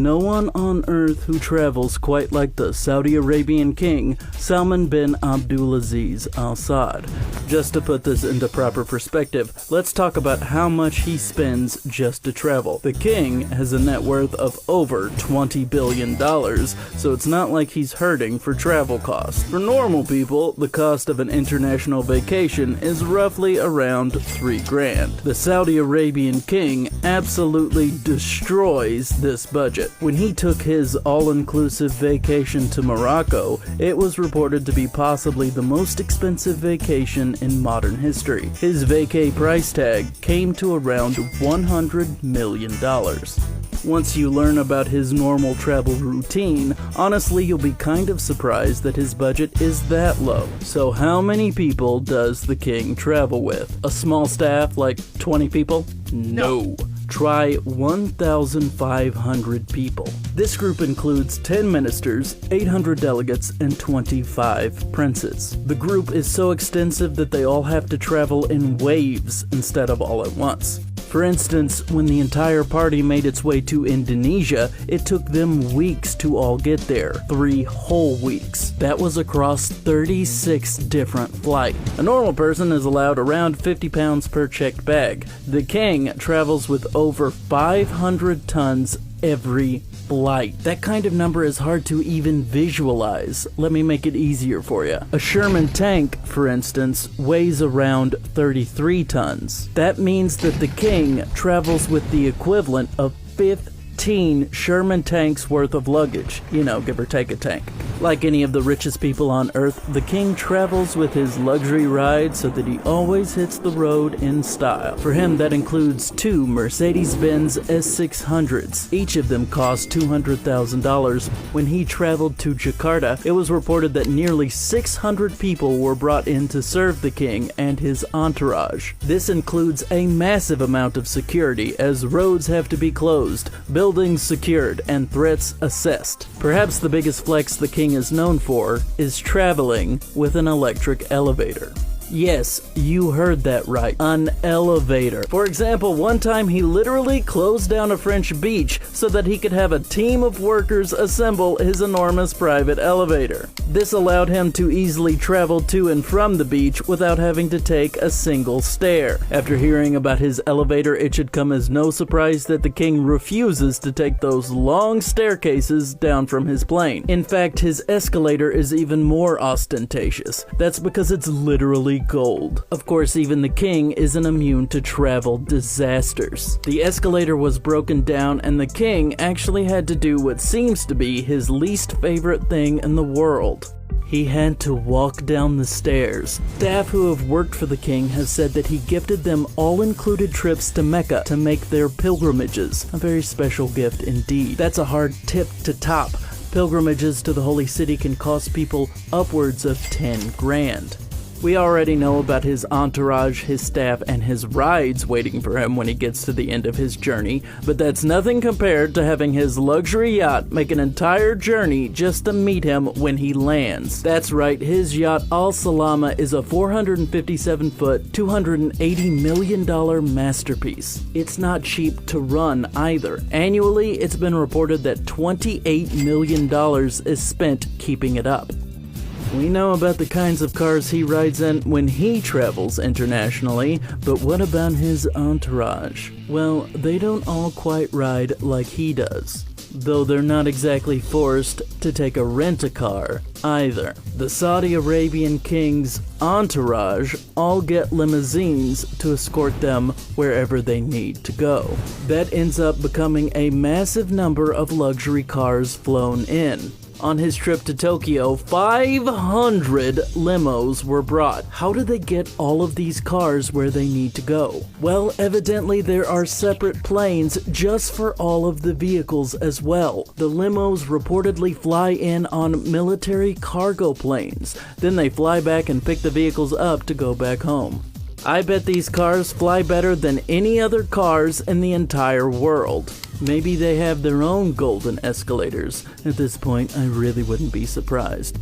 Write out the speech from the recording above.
No one on earth who travels quite like the Saudi Arabian king, Salman bin Abdulaziz Al Saud. Just to put this into proper perspective, let's talk about how much he spends just to travel. The king has a net worth of over $20 billion, so it's not like he's hurting for travel costs. For normal people, the cost of an international vacation is roughly around $3 grand. The Saudi Arabian king absolutely destroys this budget. When he took his all-inclusive vacation to Morocco, it was reported to be possibly the most expensive vacation in modern history. His vacay price tag came to around $100 million. Once you learn about his normal travel routine, honestly you'll be kind of surprised that his budget is that low. So how many people does the king travel with? A small staff like 20 people? No. Try 1,500 people. This group includes 10 ministers, 800 delegates, and 25 princes. The group is so extensive that they all have to travel in waves instead of all at once. For instance, when the entire party made its way to Indonesia, it took them weeks to all get there. 3 whole weeks. That was across 36 different flights. A normal person is allowed around 50 pounds per checked bag. The king travels with over 500 tons every flight. That kind of number is hard to even visualize. Let me make it easier for you. A Sherman tank, for instance, weighs around 33 tons. That means that the king travels with the equivalent of 15 Sherman tanks worth of luggage. You know, give or take a tank. Like any of the richest people on earth, the king travels with his luxury ride so that he always hits the road in style. For him, that includes 2 Mercedes-Benz S600s. Each of them cost $200,000. When he traveled to Jakarta, it was reported that nearly 600 people were brought in to serve the king and his entourage. This includes a massive amount of security, as roads have to be closed, buildings secured, and threats assessed. Perhaps the biggest flex the king is known for is traveling with an electric elevator. Yes, you heard that right. An elevator. For example, one time he literally closed down a French beach so that he could have a team of workers assemble his enormous private elevator. This allowed him to easily travel to and from the beach without having to take a single stair. After hearing about his elevator, it should come as no surprise that the king refuses to take those long staircases down from his plane. In fact, his escalator is even more ostentatious. That's because it's literally gold. Of course, even the king isn't immune to travel disasters. The escalator was broken down and the king actually had to do what seems to be his least favorite thing in the world. He had to walk down the stairs. Staff who have worked for the king have said that he gifted them all-included trips to Mecca to make their pilgrimages. A very special gift indeed. That's a hard tip to top. Pilgrimages to the holy city can cost people upwards of 10 grand. We already know about his entourage, his staff, and his rides waiting for him when he gets to the end of his journey, but that's nothing compared to having his luxury yacht make an entire journey just to meet him when he lands. That's right, his yacht Al Salama is a 457-foot, $280 million masterpiece. It's not cheap to run either. Annually, it's been reported that $28 million is spent keeping it up. We know about the kinds of cars he rides in when he travels internationally, but what about his entourage? Well, they don't all quite ride like he does, though they're not exactly forced to take a rent-a-car either. The Saudi Arabian king's entourage all get limousines to escort them wherever they need to go. That ends up becoming a massive number of luxury cars flown in. On his trip to Tokyo, 500 limos were brought. How do they get all of these cars where they need to go? Well, evidently there are separate planes just for all of the vehicles as well. The limos reportedly fly in on military cargo planes. Then they fly back and pick the vehicles up to go back home. I bet these cars fly better than any other cars in the entire world. Maybe they have their own golden escalators. At this point, I really wouldn't be surprised.